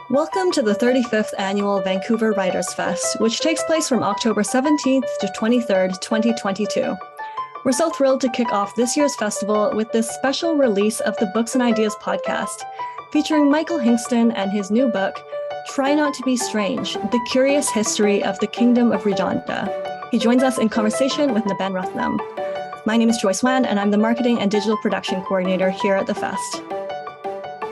Welcome to the 35th Annual Vancouver Writers' Fest, which takes place from October 17th to 23rd, 2022. We're so thrilled to kick off this year's festival with this special release of the Books and Ideas podcast, featuring Michael Hingston and his new book, Try Not to Be Strange, The Curious History of the Kingdom of Redonda. He joins us in conversation with Naben Ruthnum. My name is Joyce Wan, and I'm the Marketing and Digital Production Coordinator here at the Fest.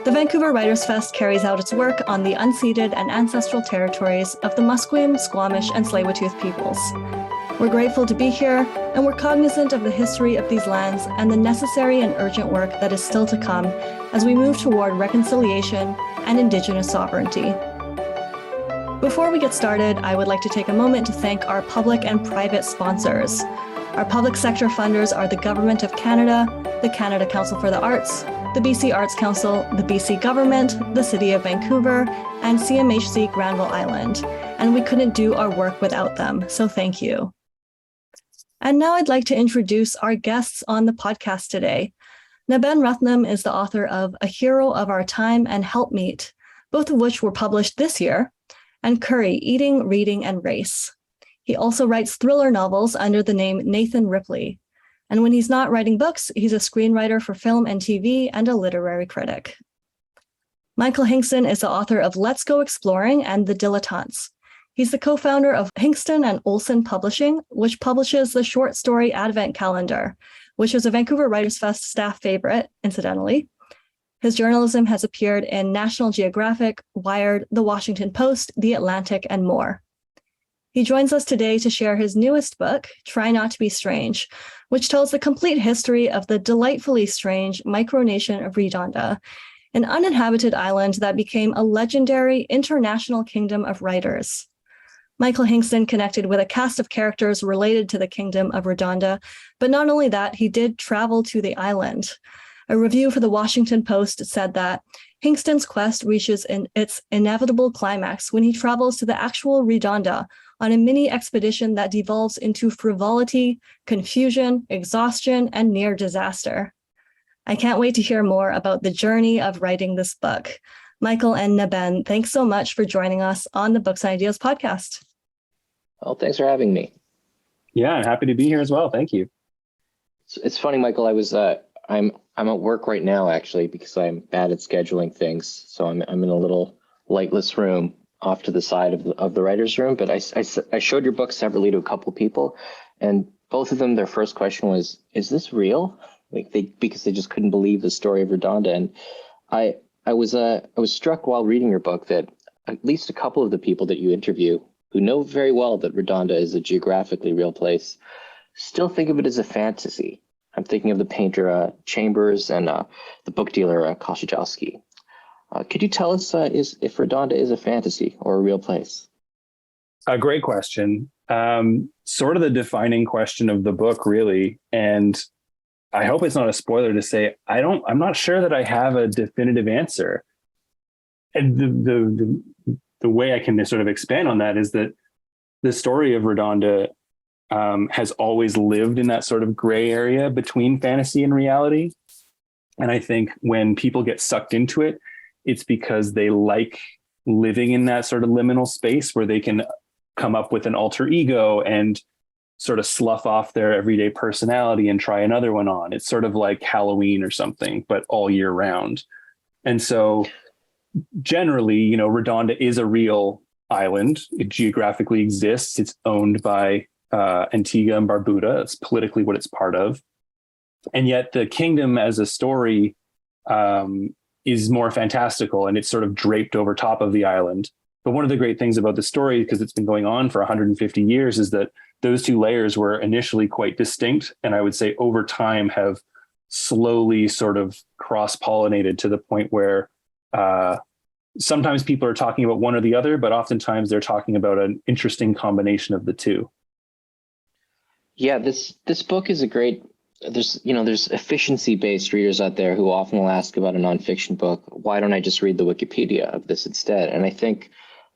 The Vancouver Writers' Fest carries out its work on the unceded and ancestral territories of the Musqueam, Squamish, and Tsleil-Waututh peoples. We're grateful to be here, and we're cognizant of the history of these lands and the necessary and urgent work that is still to come as we move toward reconciliation and Indigenous sovereignty. Before we get started, I would like to take a moment to thank our public and private sponsors. Our public sector funders are the Government of Canada, the Canada Council for the Arts, the BC Arts Council, the BC Government, the City of Vancouver, and CMHC Granville Island. And we couldn't do our work without them, so thank you. And now I'd like to introduce our guests on the podcast today. Naben Ruthnum is the author of A Hero of Our Time and Helpmeet, both of which were published this year, and Curry, Eating, Reading, and Race. He also writes thriller novels under the name Nathan Ripley. And when he's not writing books, he's a screenwriter for film and TV and a literary critic. Michael Hingston is the author of Let's Go Exploring and The Dilettantes. He's the co-founder of Hingston and Olson Publishing, which publishes the short story Advent Calendar, which was a Vancouver Writers' Fest staff favorite, incidentally. His journalism has appeared in National Geographic, Wired, The Washington Post, The Atlantic, and more. He joins us today to share his newest book, Try Not to Be Strange, which tells the complete history of the delightfully strange micronation of Redonda, an uninhabited island that became a legendary international kingdom of writers. Michael Hingston connected with a cast of characters related to the Kingdom of Redonda, but not only that, he did travel to the island. A review for the Washington Post said that Hingston's quest reaches its inevitable climax when he travels to the actual Redonda on a mini expedition that devolves into frivolity, confusion, exhaustion, and near disaster. I can't wait to hear more about the journey of writing this book. Michael and Naben, thanks so much for joining us on the Books and Ideas podcast. Well, thanks for having me. Yeah, I'm happy to be here as well. Thank you. It's funny, Michael. I'm at work right now, actually, because I'm bad at scheduling things. So I'm in a little lightless room off to the side of the writer's room. But I showed your book separately to a couple of people, and both of them, their first question was, "Is this real?" Because they just couldn't believe the story of Redonda. And I was struck while reading your book that at least a couple of the people that you interview, who know very well that Redonda is a geographically real place, still think of it as a fantasy. I'm thinking of the painter Chambers and the book dealer Kosciuszowski. Could you tell us if Redonda is a fantasy or a real place? A great question. Sort of the defining question of the book, really. And I hope it's not a spoiler to say I'm not sure that I have a definitive answer. And the way I can sort of expand on that is that the story of Redonda has always lived in that sort of gray area between fantasy and reality. And I think when people get sucked into it, it's because they like living in that sort of liminal space where they can come up with an alter ego and sort of slough off their everyday personality and try another one on. It's sort of like Halloween or something, but all year round. And so generally, Redonda is a real island. It geographically exists. It's owned by Antigua and Barbuda. It's politically what it's part of. And yet the kingdom as a story is more fantastical, and it's sort of draped over top of the island. But one of the great things about the story, because it's been going on for 150 years, is that those two layers were initially quite distinct, and I would say over time have slowly sort of cross-pollinated to the point where sometimes people are talking about one or the other, but oftentimes they're talking about an interesting combination of the two. Yeah, this book is a great. There's efficiency-based readers out there who often will ask about a nonfiction book. Why don't I just read the Wikipedia of this instead? And I think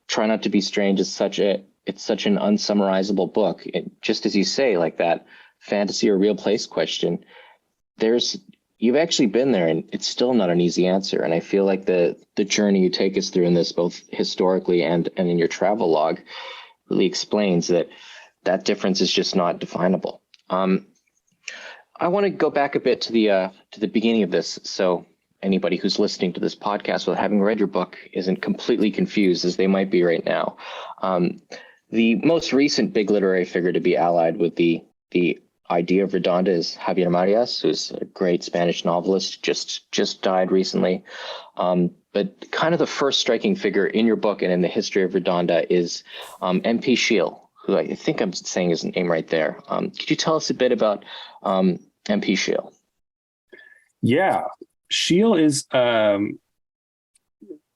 Try Not to Be Strange is such an unsummarizable book. Just as you say, like that fantasy or real place question, there's you've actually been there, and it's still not an easy answer. And I feel like the journey you take us through in this, both historically and in your travel log, really explains that difference is just not definable. I want to go back a bit to the beginning of this, so anybody who's listening to this podcast without having read your book isn't completely confused as they might be right now. The most recent big literary figure to be allied with the idea of Redonda is Javier Marías, who's a great Spanish novelist, just died recently. But kind of the first striking figure in your book and in the history of Redonda is MP Shiel, who I think I'm saying his name right there. Could you tell us a bit about MP Shiel? Yeah, Shiel is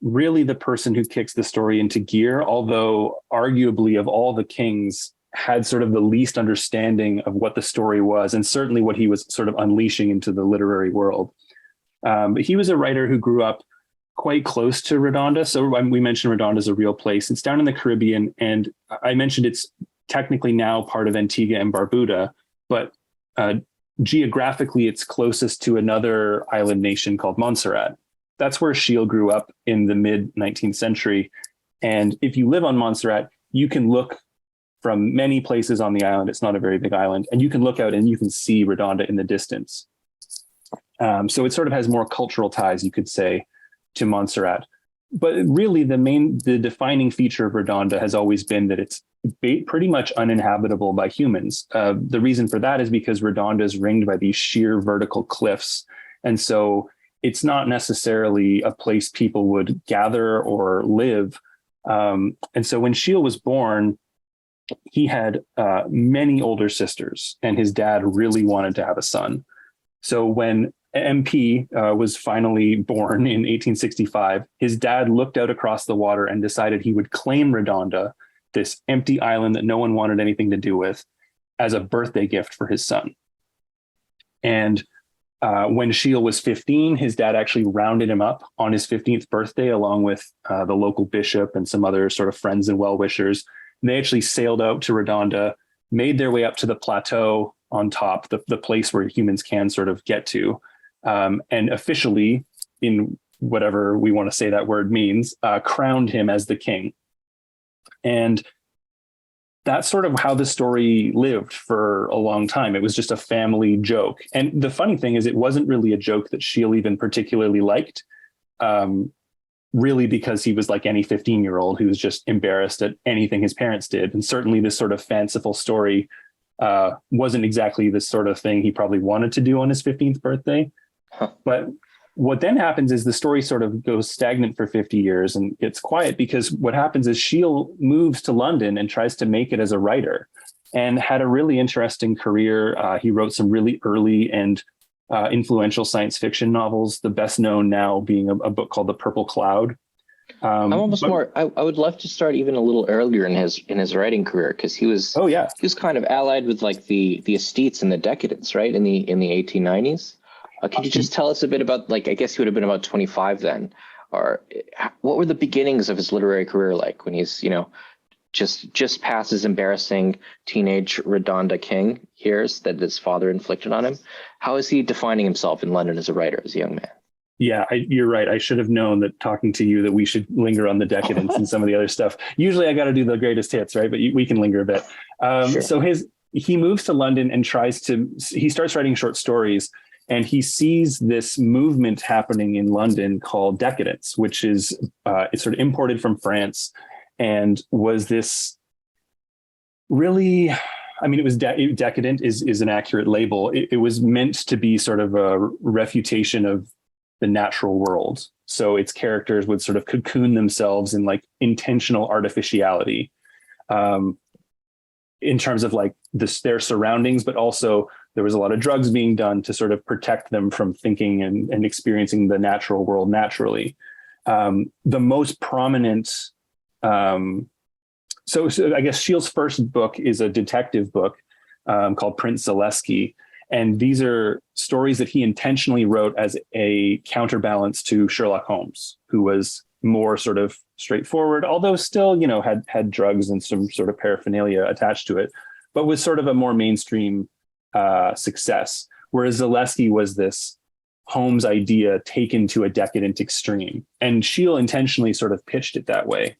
really the person who kicks the story into gear, although arguably of all the kings had sort of the least understanding of what the story was, and certainly what he was sort of unleashing into the literary world. But he was a writer who grew up quite close to Redonda. So we mentioned Redonda is a real place. It's down in the Caribbean, and I mentioned it's technically now part of Antigua and Barbuda, but geographically it's closest to another island nation called Montserrat. That's where Shiel grew up in the mid-19th century. And if you live on Montserrat, you can look from many places on the island. It's not a very big island. And you can look out and you can see Redonda in the distance. So it sort of has more cultural ties, you could say, to Montserrat. But really the defining feature of Redonda has always been that it's pretty much uninhabitable by humans. The reason for that is because Redonda is ringed by these sheer vertical cliffs. And so it's not necessarily a place people would gather or live. And so when Shiel was born, he had many older sisters, and his dad really wanted to have a son. So when MP was finally born in 1865, his dad looked out across the water and decided he would claim Redonda, this empty island that no one wanted anything to do with, as a birthday gift for his son. And when Shiel was 15, his dad actually rounded him up on his 15th birthday, along with the local bishop and some other sort of friends and well-wishers. And they actually sailed out to Redonda, made their way up to the plateau on top, the place where humans can sort of get to, and officially, in whatever we want to say that word means, crowned him as the king. And that's sort of how the story lived for a long time. It was just a family joke. And the funny thing is, it wasn't really a joke that Shiel even particularly liked, really, because he was like any 15-year-old who was just embarrassed at anything his parents did. And certainly this sort of fanciful story wasn't exactly the sort of thing he probably wanted to do on his 15th birthday. Huh. But what then happens is the story sort of goes stagnant for 50 years and gets quiet, because what happens is Shiel moves to London and tries to make it as a writer, and had a really interesting career. He wrote some really early and influential science fiction novels, the best known now being a book called The Purple Cloud. I would love to start even a little earlier in his writing career, because he was he was kind of allied with like the aesthetes and the decadents, right, in the 1890s. Could you just tell us a bit about, like, I guess he would have been about 25 then, or what were the beginnings of his literary career like when he's, just past his embarrassing teenage Redonda king years that his father inflicted on him? How is he defining himself in London as a writer, as a young man? Yeah, you're right. I should have known that talking to you that we should linger on the decadence and some of the other stuff. Usually I got to do the greatest hits, right? But we can linger a bit. Sure. So he moves to London and he starts writing short stories, and he sees this movement happening in London called decadence, which is it's sort of imported from France, and was this really, it was decadent is an accurate label. It was meant to be sort of a refutation of the natural world. So its characters would sort of cocoon themselves in like intentional artificiality, in terms of like their surroundings, but also there was a lot of drugs being done to sort of protect them from thinking and experiencing the natural world naturally. The most prominent, so I guess Shiel's first book is a detective book called Prince Zaleski. And these are stories that he intentionally wrote as a counterbalance to Sherlock Holmes, who was more sort of straightforward, although still, had drugs and some sort of paraphernalia attached to it, but was sort of a more mainstream success. Whereas Zaleski was this Holmes' idea taken to a decadent extreme. And Scheele intentionally sort of pitched it that way.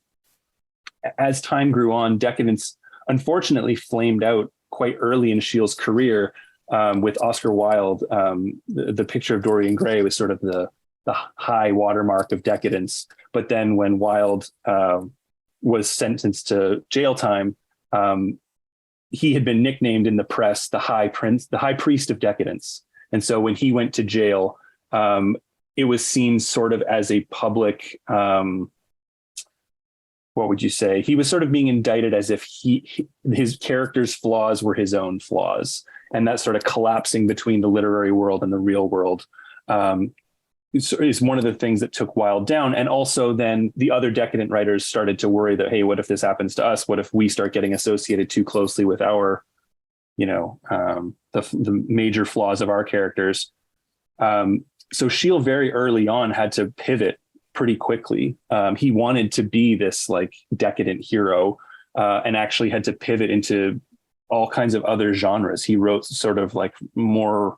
As time grew on, decadence unfortunately flamed out quite early in Scheele's career with Oscar Wilde. The Picture of Dorian Gray was sort of the high watermark of decadence. But then when Wilde was sentenced to jail time, he had been nicknamed in the press the High Priest of Decadence. And so when he went to jail, it was seen sort of as a public, what would you say? He was sort of being indicted as if his character's flaws were his own flaws. And that sort of collapsing between the literary world and the real world is one of the things that took Wilde down. And also then the other decadent writers started to worry that, hey, what if this happens to us? What if we start getting associated too closely with our, the major flaws of our characters? So Scheele very early on had to pivot pretty quickly. He wanted to be this like decadent hero and actually had to pivot into all kinds of other genres. He wrote sort of like more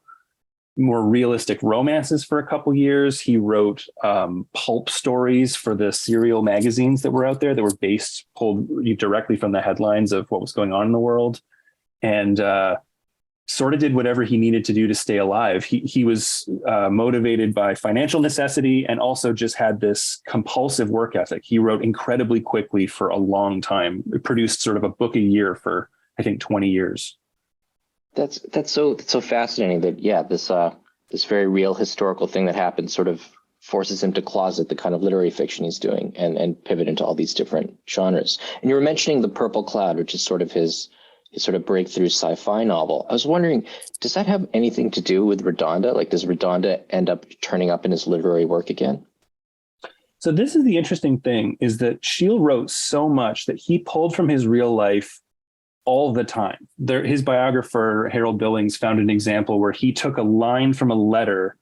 realistic romances for a couple years. He wrote pulp stories for the serial magazines that were out there that were pulled directly from the headlines of what was going on in the world, and sort of did whatever he needed to do to stay alive. He was motivated by financial necessity and also just had this compulsive work ethic. He wrote incredibly quickly for a long time. It produced sort of a book a year for, I think, 20 years. That's so fascinating that, this very real historical thing that happened sort of forces him to closet the kind of literary fiction he's doing and pivot into all these different genres. And you were mentioning The Purple Cloud, which is sort of his sort of breakthrough sci-fi novel. I was wondering, does that have anything to do with Redonda? Like, does Redonda end up turning up in his literary work again? So this is the interesting thing, is that Scheele wrote so much that he pulled from his real life all the time. His biographer, Harold Billings, found an example where he took a line from a letter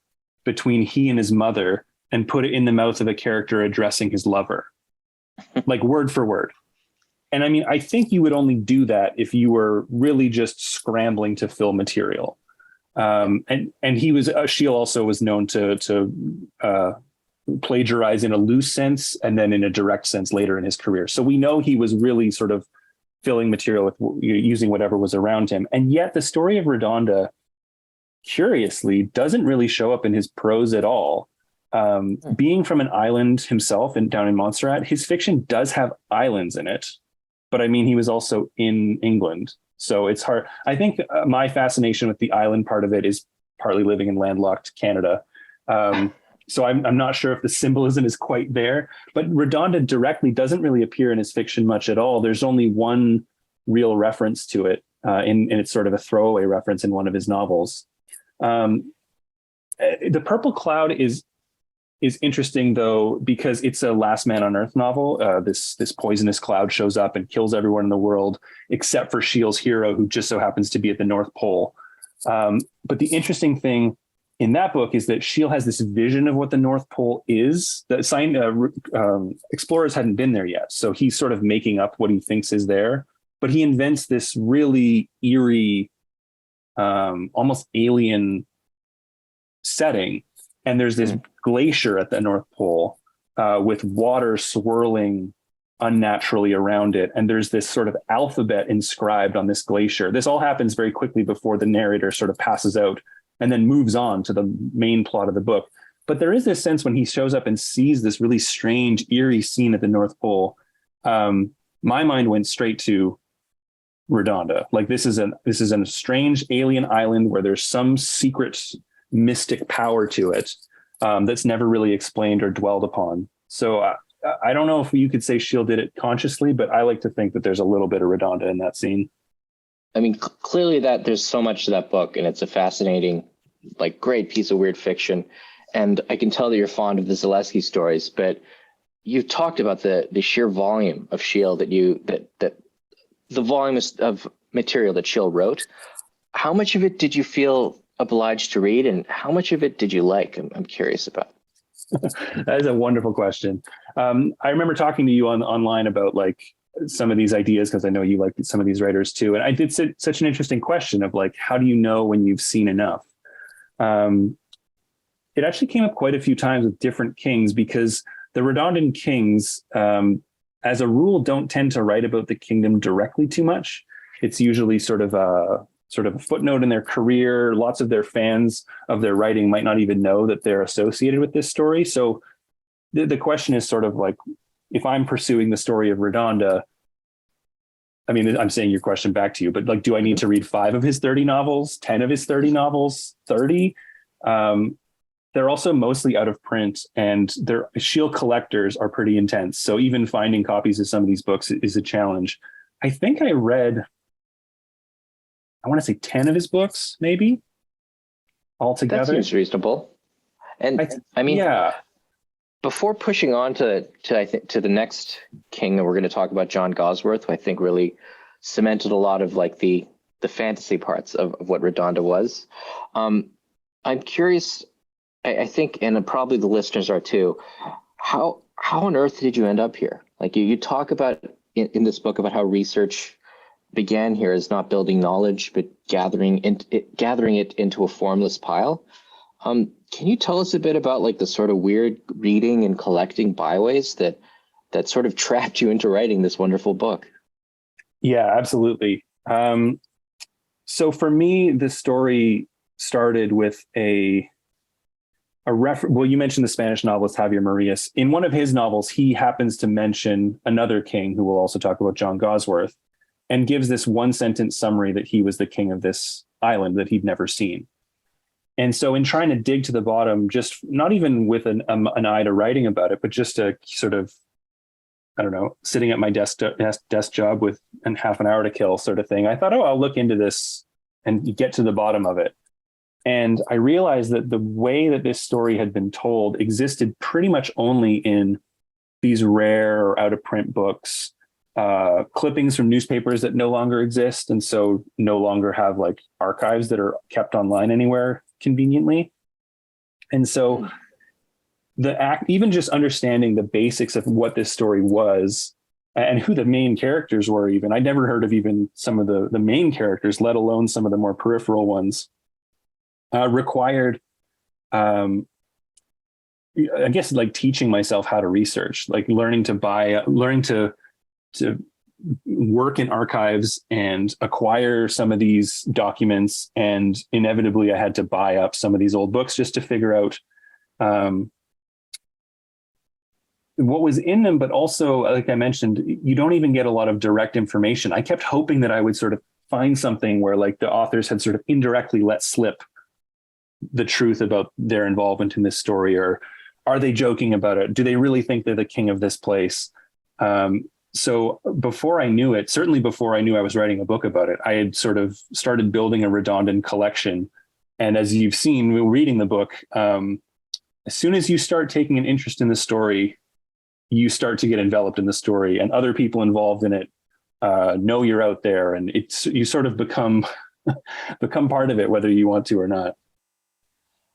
between he and his mother and put it in the mouth of a character addressing his lover, like word for word. And I mean, I think you would only do that if you were really just scrambling to fill material. And Scheele also was known to plagiarize in a loose sense and then in a direct sense later in his career. So we know he was really sort of filling material with using whatever was around him. And yet the story of Redonda, curiously, doesn't really show up in his prose at all. Being from an island himself and down in Montserrat, his fiction does have islands in it. But I mean, he was also in England. So it's hard. I think my fascination with the island part of it is partly living in landlocked Canada. So I'm not sure if the symbolism is quite there, but Redonda directly doesn't really appear in his fiction much at all. There's only one real reference to it, and it's sort of a throwaway reference in one of his novels. The Purple Cloud is interesting, though, because it's a Last Man on Earth novel. This poisonous cloud shows up and kills everyone in the world, except for Scheele's hero, who just so happens to be at the North Pole. But the interesting thing in that book is that Scheele has this vision of what the North Pole is. The explorers hadn't been there yet, so he's sort of making up what he thinks is there. But he invents this really eerie, almost alien setting. And there's this glacier at the North Pole with water swirling unnaturally around it. And there's this sort of alphabet inscribed on this glacier. This all happens very quickly before the narrator sort of passes out and then moves on to the main plot of the book. But there is this sense when he shows up and sees this really strange, eerie scene at the North Pole, my mind went straight to Redonda. Like, this is a strange alien island where there's some secret mystic power to it that's never really explained or dwelled upon. So I don't know if you could say Scheele did it consciously, but I like to think that there's a little bit of Redonda in that scene. I mean, clearly that there's so much to that book, and it's a fascinating, like, great piece of weird fiction. And I can tell that you're fond of the Zaleski stories, but you've talked about the sheer volume of Scheele that the volume of material that Scheele wrote. How much of it did you feel obliged to read, and how much of it did you like? I'm curious about. That is a wonderful question. I remember talking to you online about like some of these ideas, because I know you like some of these writers too. And I did such an interesting question of like, how do you know when you've seen enough? And it actually came up quite a few times with different kings, because the Redondan kings, as a rule, don't tend to write about the kingdom directly too much. It's usually sort of a footnote in their career. Lots of their fans of their writing might not even know that they're associated with this story. So the question is sort of like, if I'm pursuing the story of Redonda, I mean, I'm saying your question back to you, but like, do I need to read 5 of his 30 novels, 10 of his 30 novels, 30? They're also mostly out of print, and their shield collectors are pretty intense. So even finding copies of some of these books is a challenge. I think I read, I want to say 10 of his books, maybe altogether. That seems reasonable. And I mean, yeah. Before pushing on to the next king that we're going to talk about, John Gawsworth, who I think really cemented a lot of like the fantasy parts of what Redonda was. I'm curious, I think, and probably the listeners are too, how on earth did you end up here? Like you talk about in this book about how research began here as not building knowledge, but gathering it into a formless pile. Can you tell us a bit about like the sort of weird reading and collecting byways that sort of trapped you into writing this wonderful book? Yeah, absolutely. So for me, the story started with well, you mentioned the Spanish novelist Javier Marías. In one of his novels, he happens to mention another king who we'll also talk about, John Gawsworth, and gives this one sentence summary that he was the king of this island that he'd never seen. And so in trying to dig to the bottom, just not even with an eye to writing about it, but just to sort of, I don't know, sitting at my desk job with half an hour to kill sort of thing, I thought, I'll look into this and get to the bottom of it. And I realized that the way that this story had been told existed pretty much only in these rare or out of print books, clippings from newspapers that no longer exist, and so no longer have like archives that are kept online anywhere conveniently. And so even just understanding the basics of what this story was and who the main characters were, even I'd never heard of even some of the main characters, let alone some of the more peripheral ones, required I guess like teaching myself how to research, like learning to work in archives and acquire some of these documents. And inevitably I had to buy up some of these old books just to figure out what was in them. But also, like I mentioned, you don't even get a lot of direct information. I kept hoping that I would sort of find something where like the authors had sort of indirectly let slip the truth about their involvement in this story, or are they joking about it? Do they really think they're the king of this place? So before I knew it, certainly before I knew I was writing a book about it, I had sort of started building a Redondan collection. And as you've seen reading the book, as soon as you start taking an interest in the story, you start to get enveloped in the story, and other people involved in it know you're out there, and you sort of become part of it, whether you want to or not.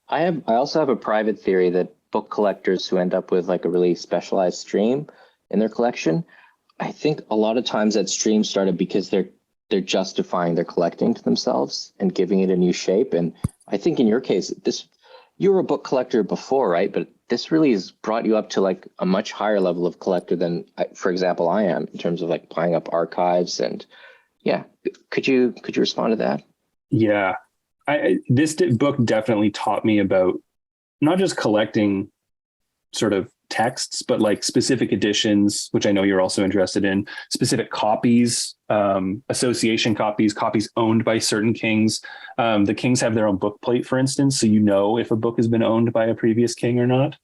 I also have a private theory that book collectors who end up with like a really specialized stream in their collection, I think a lot of times that stream started because they're justifying their collecting to themselves and giving it a new shape. And I think in your case, you were a book collector before, right? But this really has brought you up to like a much higher level of collector than, for example, I am, in terms of like buying up archives. And yeah, could you respond to that? Yeah, this book definitely taught me about not just collecting sort of texts, but like specific editions, which I know you're also interested in, specific copies, association copies owned by certain kings. The kings have their own book plate, for instance, so you know if a book has been owned by a previous king or not.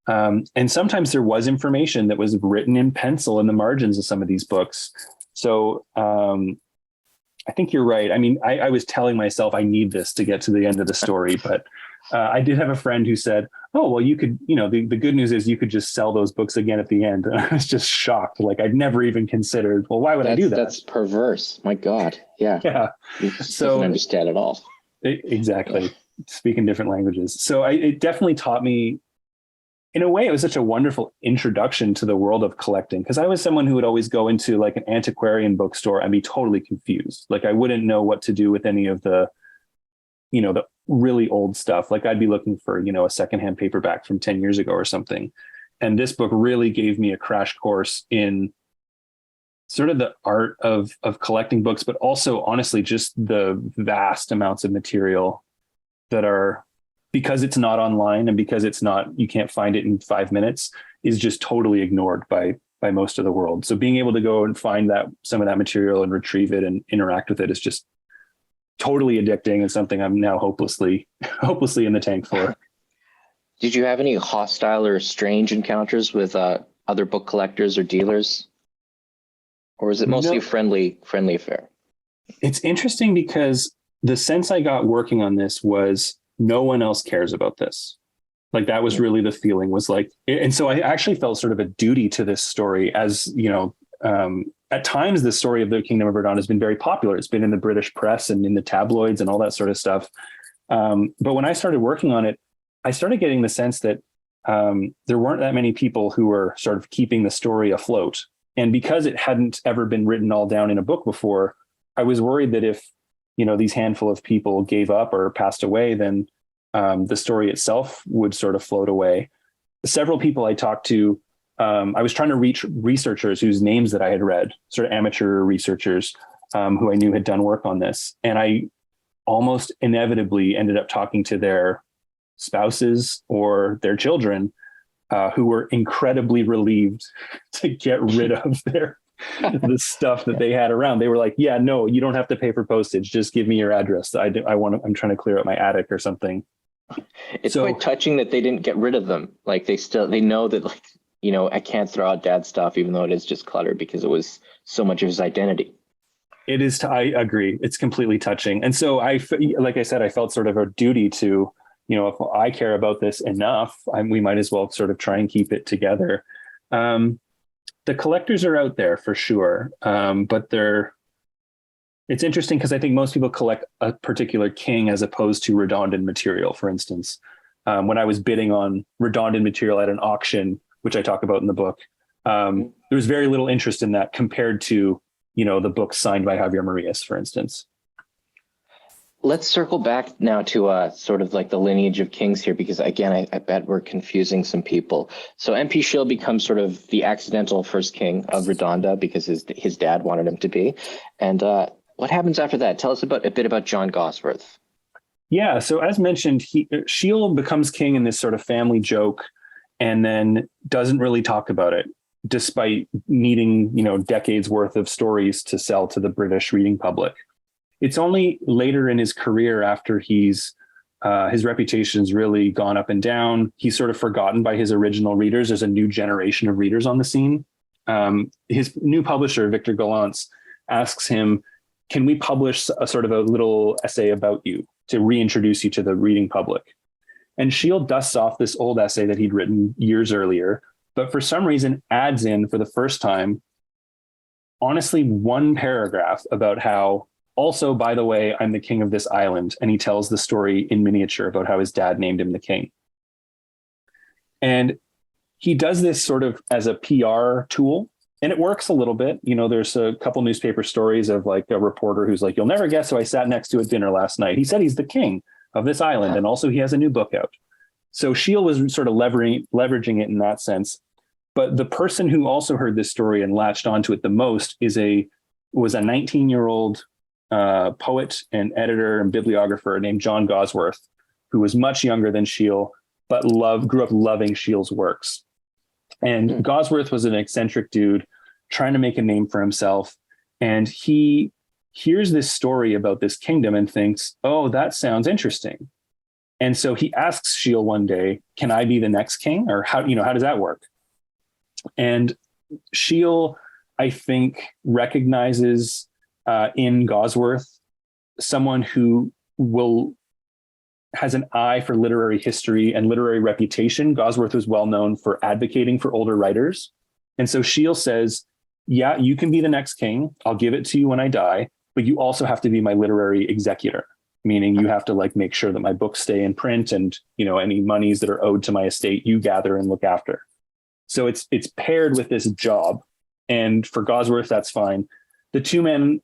And sometimes there was information that was written in pencil in the margins of some of these books. So I think you're right. I mean, I was telling myself I need this to get to the end of the story, but I did have a friend who said, oh, well, you could, the good news is you could just sell those books again at the end. And I was just shocked. Like I'd never even considered, well, why would I do that? That's perverse. My God. Yeah. Yeah. So doesn't understand at all. Exactly. Speaking different languages. So it definitely taught me, in a way, it was such a wonderful introduction to the world of collecting, because I was someone who would always go into like an antiquarian bookstore and be totally confused. Like I wouldn't know what to do with any of the really old stuff. Like I'd be looking for, a secondhand paperback from 10 years ago or something. And this book really gave me a crash course in sort of the art of collecting books, but also honestly, just the vast amounts of material that are, because it's not online and because you can't find it in 5 minutes, is just totally ignored by most of the world. So being able to go and find some of that material and retrieve it and interact with it is just totally addicting, and something I'm now hopelessly in the tank for. Did you have any hostile or strange encounters with other book collectors or dealers? Or is it mostly friendly affair? It's interesting because the sense I got working on this was no one else cares about this. Like that was really the feeling, was like, and so I actually felt sort of a duty to this story, as at times the story of the Kingdom of Redonda has been very popular. It's been in the British press and in the tabloids and all that sort of stuff. But when I started working on it, I started getting the sense that there weren't that many people who were sort of keeping the story afloat. And because it hadn't ever been written all down in a book before, I was worried that if, these handful of people gave up or passed away, then the story itself would sort of float away. Several people I talked to, I was trying to reach researchers whose names that I had read, sort of amateur researchers who I knew had done work on this. And I almost inevitably ended up talking to their spouses or their children, who were incredibly relieved to get rid of the stuff that they had around. They were like, yeah, no, you don't have to pay for postage. Just give me your address. I'm trying to clear out my attic or something. It's quite touching that they didn't get rid of them. Like they know that, like, I can't throw out dad's stuff, even though it is just clutter, because it was so much of his identity. It is. I agree. It's completely touching. And so like I said, I felt sort of a duty to, if I care about this enough, we might as well sort of try and keep it together. The collectors are out there for sure. But it's interesting because I think most people collect a particular king as opposed to Redondan material. For instance, when I was bidding on Redondan material at an auction, which I talk about in the book, there was very little interest in that compared to, the books signed by Javier Marías, for instance. Let's circle back now to sort of like the lineage of kings here, because again, I bet we're confusing some people. So MP Shiel becomes sort of the accidental first king of Redonda because his dad wanted him to be. And what happens after that? Tell us a bit about John Gawsworth. Yeah, so as mentioned, Shiel becomes king in this sort of family joke, and then doesn't really talk about it, despite needing, decades worth of stories to sell to the British reading public. It's only later in his career, after his reputation's really gone up and down, he's sort of forgotten by his original readers. There's a new generation of readers on the scene. His new publisher, Victor Gallant's, asks him, can we publish a sort of a little essay about you to reintroduce you to the reading public? And Shiel dusts off this old essay that he'd written years earlier, but for some reason adds in for the first time, honestly, one paragraph about how, also, by the way, I'm the king of this island. And he tells the story in miniature about how his dad named him the king. And he does this sort of as a PR tool, and it works a little bit. There's a couple newspaper stories of like a reporter who's like, you'll never guess who I sat next to at dinner last night. He said he's the king of this island. And also he has a new book out. So Shiel was sort of leveraging it in that sense. But the person who also heard this story and latched onto it the most was a 19-year-old poet and editor and bibliographer named John Gawsworth, who was much younger than Shiel, but grew up loving Shiel's works. And Gawsworth was an eccentric dude trying to make a name for himself. And he hears this story about this kingdom and thinks, oh, that sounds interesting. And so he asks Shiel one day, can I be the next king? Or how does that work? And Shiel, I think, recognizes in Gawsworth someone who has an eye for literary history and literary reputation. Gawsworth was well known for advocating for older writers. And so Shiel says, yeah, you can be the next king. I'll give it to you when I die, but you also have to be my literary executor, meaning you have to make sure that my books stay in print, and, any monies that are owed to my estate, you gather and look after. So it's paired with this job. And for Gawsworth, that's fine. The two men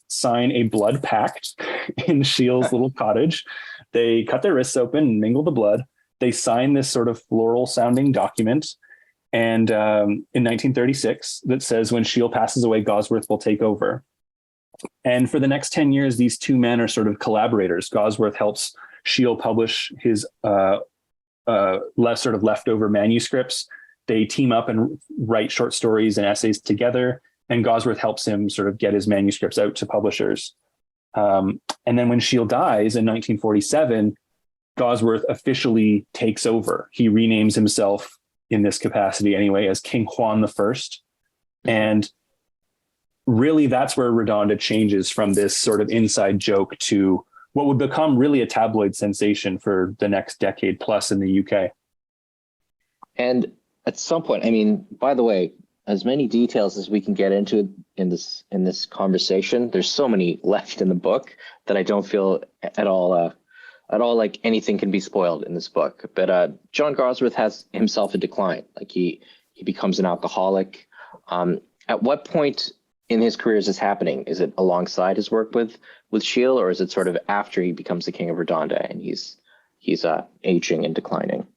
sign a blood pact in Shiel's little cottage. They cut their wrists open and mingle the blood. They sign this sort of floral sounding document. And in 1936, that says when Shiel passes away, Gawsworth will take over. And for the next 10 years, these two men are sort of collaborators. Gawsworth helps Shiel publish his less sort of leftover manuscripts. They team up and write short stories and essays together. And Gawsworth helps him sort of get his manuscripts out to publishers. And then when Shiel dies in 1947, Gawsworth officially takes over. He renames himself in this capacity anyway as King Juan I. And really that's where Redonda changes from this sort of inside joke to what would become really a tabloid sensation for the next decade plus in the UK. And at some point, I mean, by the way, as many details as we can get into in this conversation, there's so many left in the book that I don't feel at all like anything can be spoiled in this book. But John Gawsworth has himself a decline. Like he becomes an alcoholic. At what point in his career is this happening? Is it alongside his work with Shiel, or is it sort of after he becomes the King of Redonda and he's aging and declining?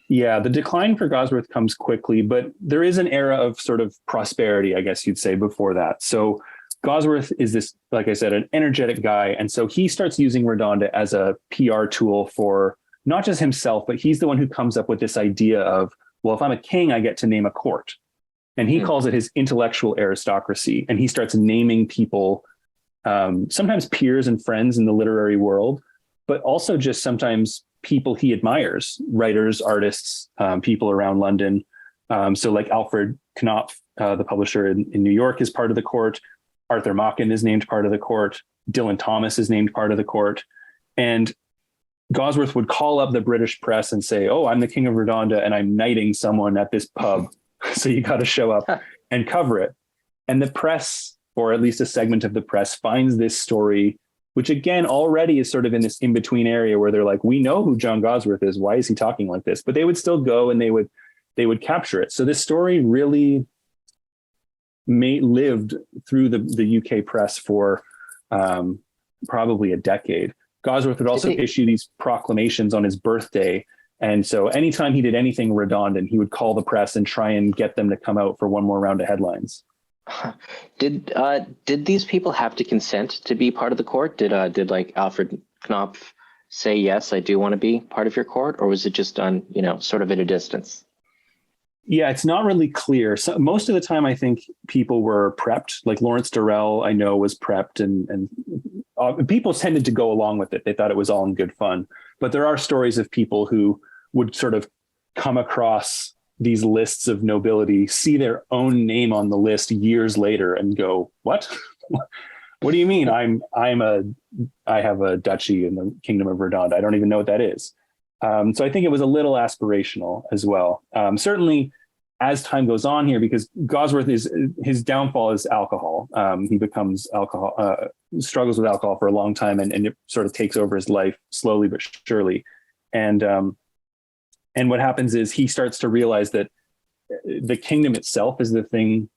Yeah, the decline for Gawsworth comes quickly, but there is an era of sort of prosperity, I guess you'd say, before that. So Gawsworth is this, like I said, an energetic guy. And so he starts using Redonda as a PR tool for not just himself, but he's the one who comes up with this idea of, well, if I'm a king, I get to name a court. And he calls it his intellectual aristocracy. And he starts naming people, sometimes peers and friends in the literary world, but also just sometimes people he admires, writers, artists, people around London. So like Alfred Knopf, the publisher in New York, is part of the court. Arthur Machen is named part of the court. Dylan Thomas is named part of the court. And Gawsworth would call up the British press and say, oh, I'm the King of Redonda and I'm knighting someone at this pub. So you got to show up and cover it. And the press, or at least a segment of the press, finds this story, which again, already is sort of in this in-between area where they're like, we know who John Gawsworth is. Why is he talking like this? But they would still go and they would capture it. So this story really lived through the UK press for probably a decade. Gawsworth would also issue these proclamations on his birthday. And so anytime he did anything redundant, he would call the press and try and get them to come out for one more round of headlines. Did these people have to consent to be part of the court? Did like Alfred Knopf say, yes, I do want to be part of your court? Or was it just done, sort of at a distance? Yeah, it's not really clear. So most of the time, I think people were prepped. Like Lawrence Durrell, I know, was prepped, and people tended to go along with it. They thought it was all in good fun. But there are stories of people who would sort of come across these lists of nobility, see their own name on the list years later, and go, "What? What do you mean? I have a duchy in the Kingdom of Redonda. I don't even know what that is." So I think it was a little aspirational as well. Certainly, as time goes on here, because Gawsworth his downfall is alcohol. He becomes struggles with alcohol for a long time, and it sort of takes over his life slowly but surely. And what happens is he starts to realize that the kingdom itself is the thing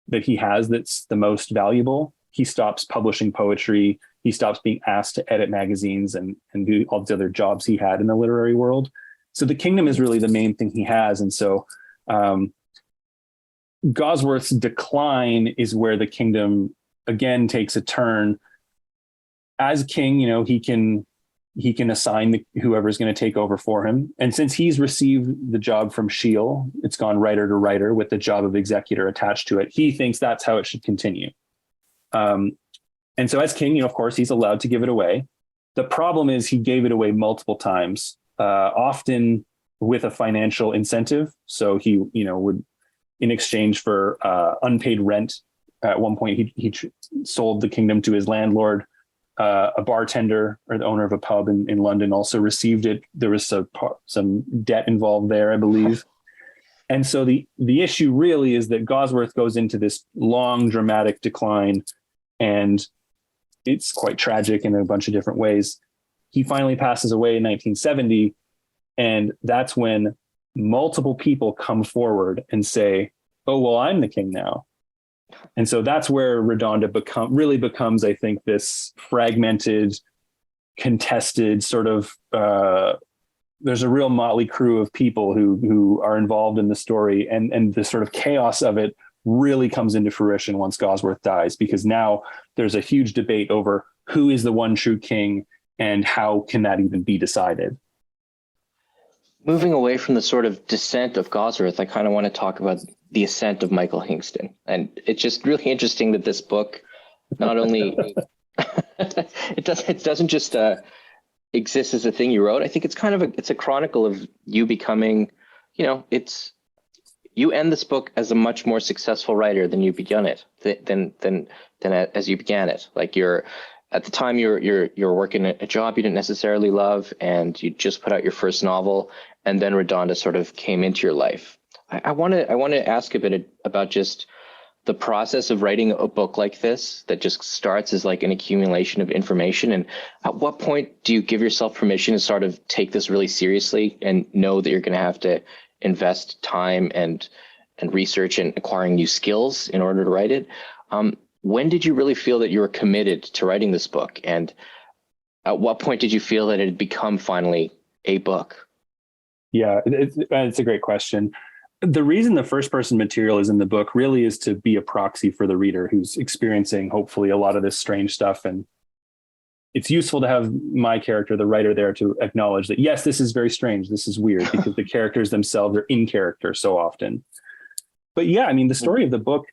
that he has that's the most valuable. He stops publishing poetry. He stops being asked to edit magazines and do all the other jobs he had in the literary world. So the kingdom is really the main thing he has. And so Gawsworth's decline is where the kingdom again takes a turn. As king, he can assign whoever's going to take over for him. And since he's received the job from Shiel, it's gone writer to writer with the job of executor attached to it. He thinks that's how it should continue. And so as king, of course, he's allowed to give it away. The problem is he gave it away multiple times, often with a financial incentive. So he, would, in exchange for unpaid rent, at one point he sold the kingdom to his landlord. A bartender or the owner of a pub in London also received it. There was some debt involved there, I believe. And so the issue really is that Gawsworth goes into this long, dramatic decline, and it's quite tragic in a bunch of different ways. He finally passes away in 1970, and that's when multiple people come forward and say, oh, well, I'm the king now. And so that's where Redonda really becomes, I think, this fragmented, contested sort of, there's a real motley crew of people who are involved in the story, and the sort of chaos of it really comes into fruition once Gawsworth dies, because now there's a huge debate over who is the one true king and how can that even be decided. Moving away from the sort of descent of Gawsworth, I kind of want to talk about the ascent of Michael Hingston. And it's just really interesting that this book not only it doesn't just exist as a thing you wrote. I think it's kind of it's a chronicle of you becoming, you end this book as a much more successful writer than you began it, than as you began it. Like at the time you're working a job you didn't necessarily love, and you just put out your first novel, and then Redonda sort of came into your life. I want to ask a bit about just the process of writing a book like this that just starts as like an accumulation of information. And at what point do you give yourself permission to sort of take this really seriously and know that you're going to have to invest time and research and acquiring new skills in order to write it? When did you really feel that you were committed to writing this book? And at what point did you feel that it had become finally a book? Yeah, it's a great question. The reason the first person material is in the book really is to be a proxy for the reader who's experiencing, hopefully, a lot of this strange stuff. And it's useful to have my character, the writer, there to acknowledge that, yes, this is very strange. This is weird, because the characters themselves are in character so often. But yeah, I mean, the story of the book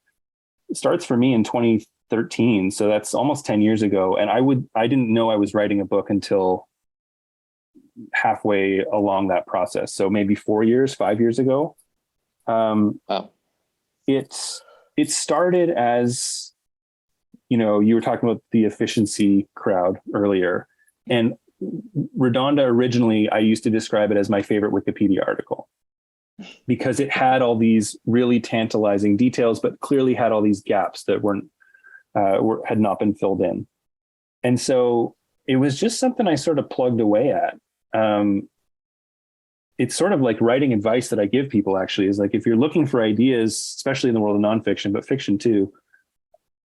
starts for me in 2013. So that's almost 10 years ago. And I didn't know I was writing a book until halfway along that process. So maybe 5 years ago. Wow. It started as, you were talking about the efficiency crowd earlier, and Redonda originally, I used to describe it as my favorite Wikipedia article, because it had all these really tantalizing details, but clearly had all these gaps that had not been filled in. And so it was just something I sort of plugged away at. It's sort of like writing advice that I give people, actually, is like, if you're looking for ideas, especially in the world of nonfiction, but fiction too,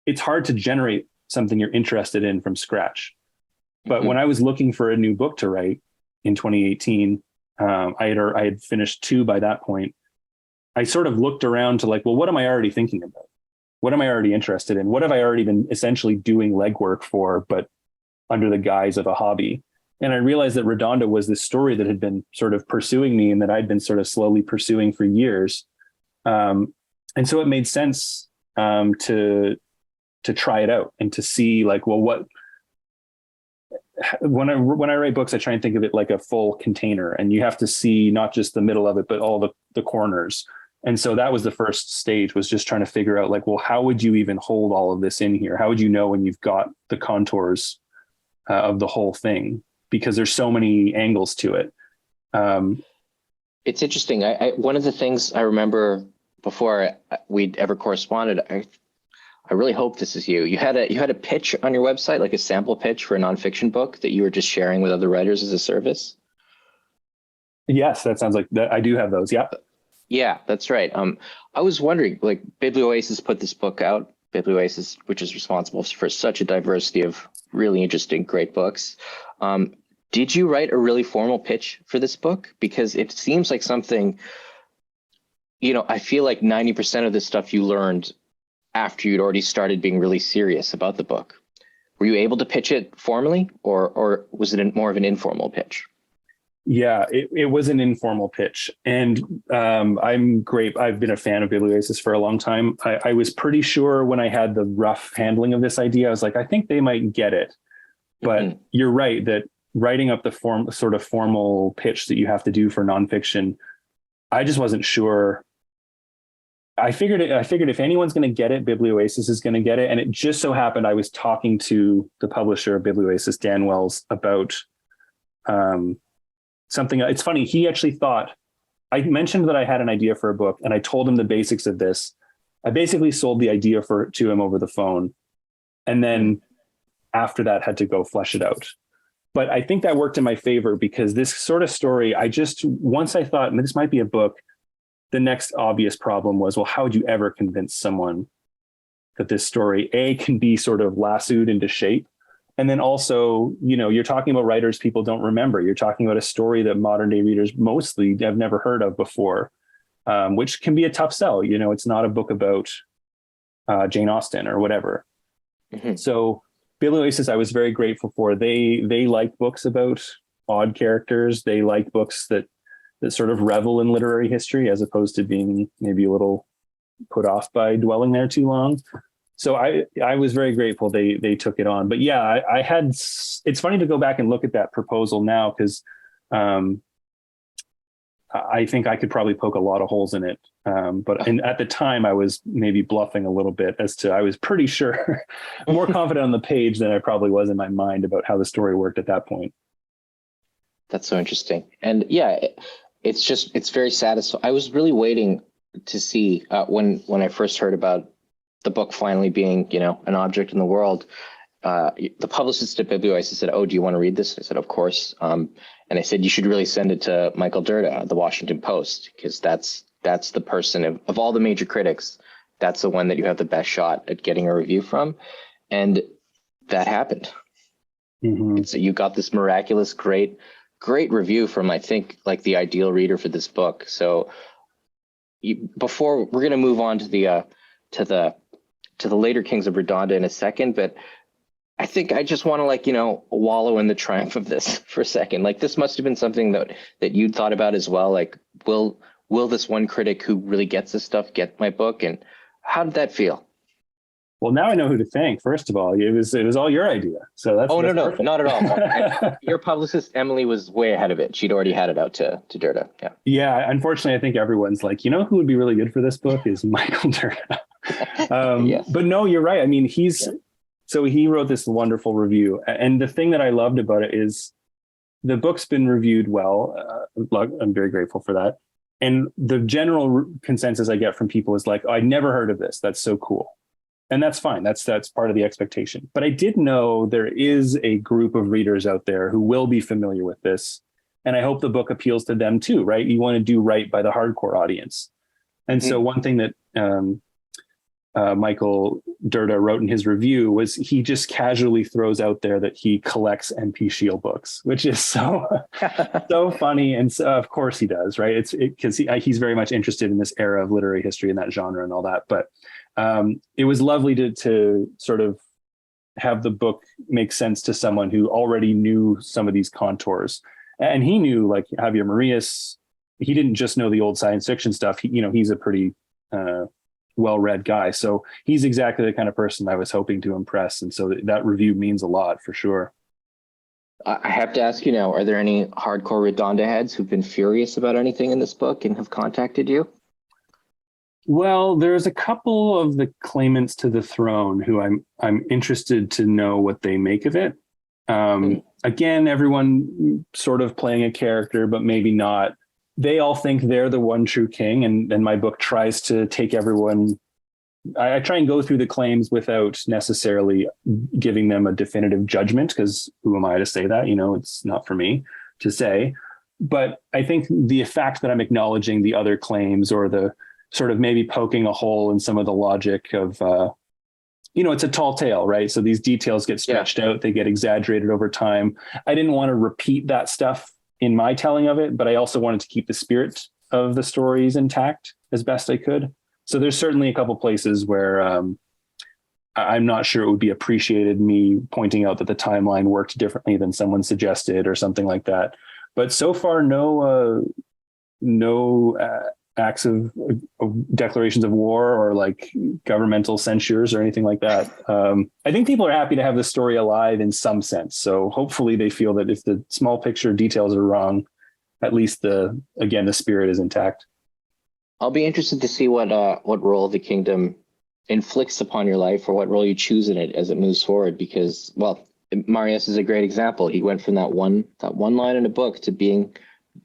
it's hard to generate something you're interested in from scratch. But when I was looking for a new book to write in 2018, I had finished 2 by that point. I sort of looked around to like, well, what am I already thinking about? What am I already interested in? What have I already been essentially doing legwork for, but under the guise of a hobby? And I realized that Redonda was this story that had been sort of pursuing me, and that I'd been sort of slowly pursuing for years. And so it made sense to try it out and to see like, well, when I write books, I try and think of it like a full container, and you have to see not just the middle of it, but all the corners. And so that was the first stage, was just trying to figure out like, well, how would you even hold all of this in here? How would you know when you've got the contours of the whole thing? Because there's so many angles to it. It's interesting. One of the things I remember before we'd ever corresponded, I really hope this is you. You had a pitch on your website, like a sample pitch for a nonfiction book that you were just sharing with other writers as a service. Yes, that sounds like that. I do have those. Yeah. Yeah, that's right. I was wondering, like, Biblioasis put this book out. Biblioasis, which is responsible for such a diversity of really interesting, great books. Did you write a really formal pitch for this book? Because it seems like something, I feel like 90% of this stuff you learned after you'd already started being really serious about the book. Were you able to pitch it formally, or was it more of an informal pitch? Yeah, it was an informal pitch. And I'm great. I've been a fan of Biblioasis for a long time. I was pretty sure when I had the rough handling of this idea, I was like, I think they might get it. But you're right that writing up the sort of formal pitch that you have to do for nonfiction, I just wasn't sure. I figured if anyone's going to get it, Biblioasis is going to get it. And it just so happened I was talking to the publisher of Biblioasis, Dan Wells, about something. It's funny. He actually thought, I mentioned that I had an idea for a book, and I told him the basics of this. I basically sold the idea to him over the phone. And then after that had to go flesh it out. But I think that worked in my favor, because this sort of story, once I thought this might be a book, the next obvious problem was, well, how would you ever convince someone that this story, A, can be sort of lassoed into shape, And then also, you're talking about writers people don't remember. You're talking about a story that modern day readers mostly have never heard of before, which can be a tough sell. It's not a book about Jane Austen or whatever. Mm-hmm. So Biblioasis, I was very grateful for. They like books about odd characters. They like books that sort of revel in literary history as opposed to being maybe a little put off by dwelling there too long. So I was very grateful they took it on. But yeah, it's funny to go back and look at that proposal now, because I think I could probably poke a lot of holes in it. But at the time I was maybe bluffing a little bit I was pretty sure, more confident on the page than I probably was in my mind about how the story worked at that point. That's so interesting. And yeah, it's very satisfying. I was really waiting to see when I first heard about the book finally being, an object in the world. The publicist at Biblioasis said, "Oh, do you want to read this?" I said, "Of course." And I said, "You should really send it to Michael Dirda, the Washington Post, because that's the person of all the major critics. That's the one that you have the best shot at getting a review from." And that happened. Mm-hmm. And so you got this miraculous, great review from, I think, like the ideal reader for this book. So before we're going to move on to the later Kings of Redonda in a second, but I think I just want to wallow in the triumph of this for a second. Like, this must have been something that you'd thought about as well. Like, will this one critic who really gets this stuff get my book? And how did that feel? Well, now I know who to thank. First of all, it was all your idea. So that's no, perfect. Not at all. Your publicist Emily was way ahead of it. She'd already had it out to Dirda. Yeah. Yeah. Unfortunately, I think everyone's like, who would be really good for this book is Michael Dirda. Yes. But no, you're right. I mean, so he wrote this wonderful review, and the thing that I loved about it is the book's been reviewed well. I'm very grateful for that. And the general consensus I get from people is like, "Oh, I'd never heard of this. That's so cool." And that's fine. That's part of the expectation. But I did know there is a group of readers out there who will be familiar with this. And I hope the book appeals to them too, right? You want to do right by the hardcore audience. And so one thing that Michael Dirda wrote in his review was he just casually throws out there that he collects MP Shield books, which is so funny. And so, of course he does, right? It's because he's very much interested in this era of literary history and that genre and all that. But it was lovely to sort of have the book make sense to someone who already knew some of these contours. And he knew, like Javier Marías, he didn't just know the old science fiction stuff. He's a pretty well-read guy. So he's exactly the kind of person I was hoping to impress. And so that review means a lot for sure. I have to ask you now, are there any hardcore Redonda heads who've been furious about anything in this book and have contacted you? Well, there's a couple of the claimants to the throne who I'm interested to know what they make of it. Again, everyone sort of playing a character, but maybe not. They all think they're the one true king, and my book tries to take everyone. I try and go through the claims without necessarily giving them a definitive judgment, because who am I to say that? It's not for me to say. But I think the fact that I'm acknowledging the other claims, or the sort of maybe poking a hole in some of the logic of, it's a tall tale, right? So these details get stretched out, they get exaggerated over time. I didn't want to repeat that stuff in my telling of it, but I also wanted to keep the spirit of the stories intact as best I could. So there's certainly a couple places where I'm not sure it would be appreciated, me pointing out that the timeline worked differently than someone suggested or something like that. But so far, no acts of declarations of war or like governmental censures or anything like that. I think people are happy to have the story alive in some sense. So hopefully they feel that if the small picture details are wrong, at least the spirit is intact. I'll be interested to see what role the kingdom inflicts upon your life, or what role you choose in it as it moves forward. Because, well, Marías is a great example. He went from that one line in a book to being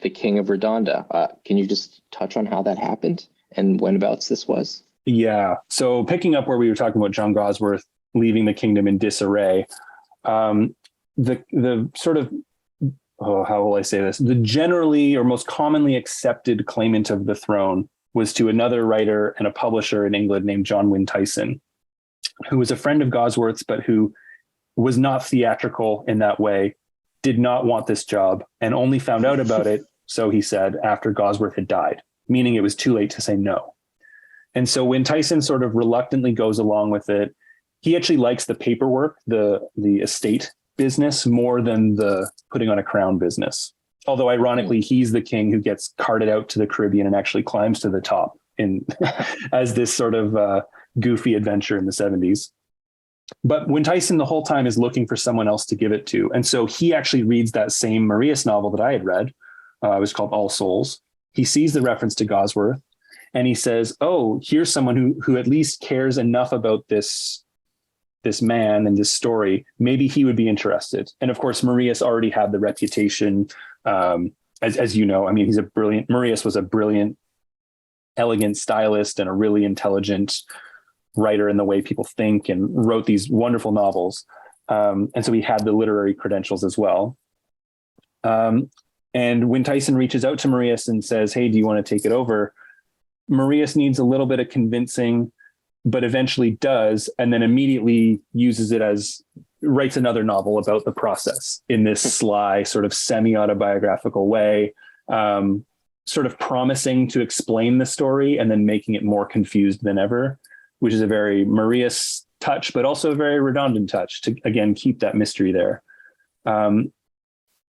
the king of Redonda. Can you just touch on how that happened and whenabouts this was? Yeah. So picking up where we were talking about John Gawsworth leaving the kingdom in disarray, the sort of, how will I say this? The generally or most commonly accepted claimant of the throne was to another writer and a publisher in England named Jon Wynne-Tyson, who was a friend of Gawsworth's, but who was not theatrical in that way, did not want this job, and only found out about it, so he said, after Gawsworth had died, meaning it was too late to say no. And so when Tyson sort of reluctantly goes along with it, he actually likes the paperwork, the estate business, more than the putting on a crown business. Although ironically, he's the king who gets carted out to the Caribbean and actually climbs to the top in as this sort of goofy adventure in the 70s. But Wynne-Tyson the whole time is looking for someone else to give it to. And so he actually reads that same Marías novel that I had read. It was called All Souls. He sees the reference to Gawsworth and he says, oh, here's someone who at least cares enough about this man and this story. Maybe he would be interested. And of course, Marías already had the reputation, as you know, I mean, Marías was a brilliant, elegant stylist and a really intelligent writer in the way people think, and wrote these wonderful novels. And so he had the literary credentials as well. And when Tyson reaches out to Marías and says, hey, do you want to take it over? Marías needs a little bit of convincing, but eventually does, and then immediately uses it writes another novel about the process in this sly sort of semi-autobiographical way, sort of promising to explain the story and then making it more confused than ever, which is a very Marías touch, but also a very redundant touch to, again, keep that mystery there.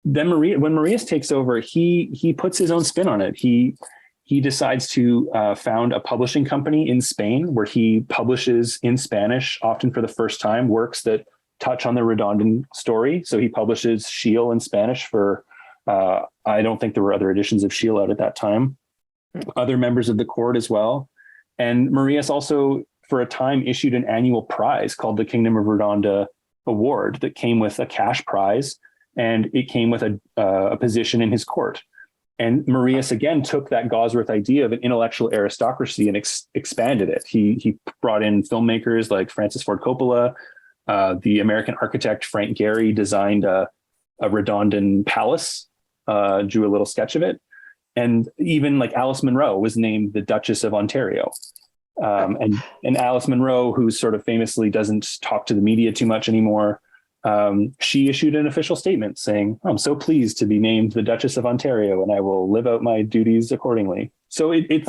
Then when Marías takes over, he puts his own spin on it. He decides to found a publishing company in Spain where he publishes in Spanish, often for the first time, works that touch on the Redondan story. So he publishes Shiel in Spanish for, I don't think there were other editions of Shiel out at that time, other members of the court as well. And Marías also, for a time, issued an annual prize called the Kingdom of Redonda Award that came with a cash prize, and it came with a position in his court. And Marías again took that Gawsworth idea of an intellectual aristocracy and expanded it. He brought in filmmakers like Francis Ford Coppola. The American architect Frank Gehry designed a Redondan palace, drew a little sketch of it. And even like Alice Munro was named the Duchess of Ontario. And Alice Munro, who sort of famously doesn't talk to the media too much anymore, she issued an official statement saying, I'm so pleased to be named the Duchess of Ontario, and I will live out my duties accordingly. So it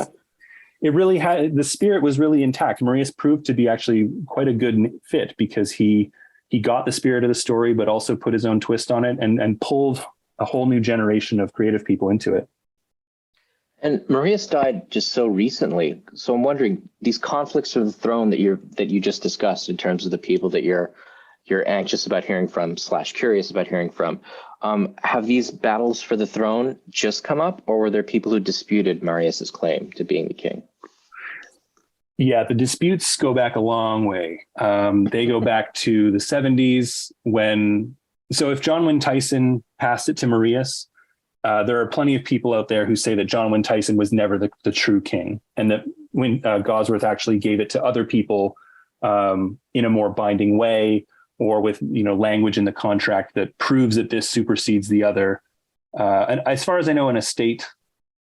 really had, the spirit was really intact. Marías proved to be actually quite a good fit because he got the spirit of the story, but also put his own twist on it and pulled a whole new generation of creative people into it. And Marías died just so recently. So I'm wondering, these conflicts of the throne that you just discussed in terms of the people that you're anxious about hearing from / curious about hearing from, have these battles for the throne just come up, or were there people who disputed Marías's claim to being the king? Yeah, the disputes go back a long way. They go back to the 70s so if Jon Wynne-Tyson passed it to Marías, there are plenty of people out there who say that Jon Wynne-Tyson was never the true king, and that when Gawsworth actually gave it to other people in a more binding way, or with language in the contract that proves that this supersedes the other. And as far as I know, an estate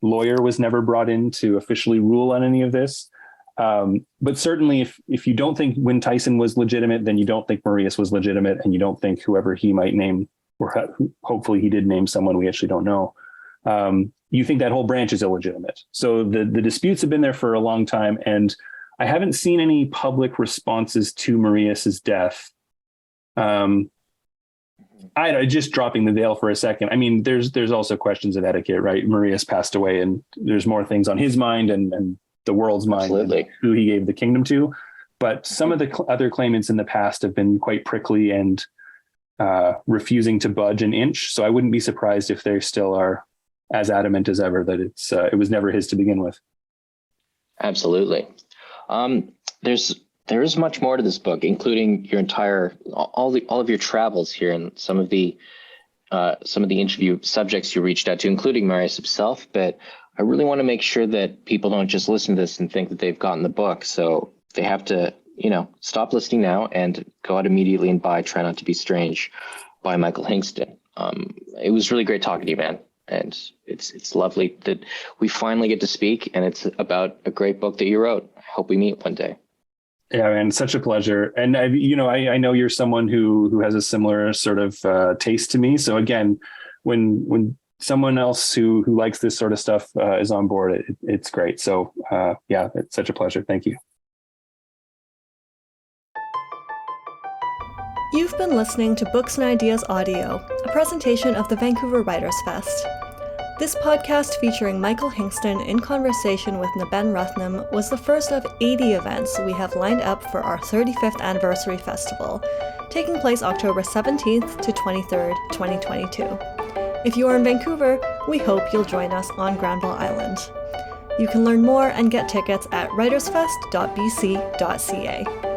lawyer was never brought in to officially rule on any of this. But certainly, if you don't think Wynne-Tyson was legitimate, then you don't think Marías was legitimate, and you don't think whoever he might name, or hopefully he did name someone we actually don't know, you think that whole branch is illegitimate. So the disputes have been there for a long time, and I haven't seen any public responses to Marías's death. Just dropping the veil for a second. I mean, there's also questions of etiquette, right? Marías passed away, and there's more things on his mind and the world's mind, Absolutely. Who he gave the kingdom to. But some of the other claimants in the past have been quite prickly and refusing to budge an inch. So I wouldn't be surprised if they still are as adamant as ever that it was never his to begin with. Absolutely. There is much more to this book, including your all of your travels here and some of the interview subjects you reached out to, including Marías himself. But I really want to make sure that people don't just listen to this and think that they've gotten the book. So they have to, stop listening now and go out immediately and buy Try Not to Be Strange by Michael Hingston. It was really great talking to you, man. And it's lovely that we finally get to speak, and it's about a great book that you wrote. I hope we meet one day. Yeah, man, such a pleasure. And I know you're someone who has a similar sort of taste to me. So again, when someone else who likes this sort of stuff is on board, it's great. So yeah, it's such a pleasure. Thank you. You've been listening to Books and Ideas Audio, a presentation of the Vancouver Writers Fest. This podcast featuring Michael Hingston in conversation with Naben Ruthnum was the first of 80 events we have lined up for our 35th anniversary festival, taking place October 17th to 23rd, 2022. If you are in Vancouver, we hope you'll join us on Granville Island. You can learn more and get tickets at writersfest.bc.ca.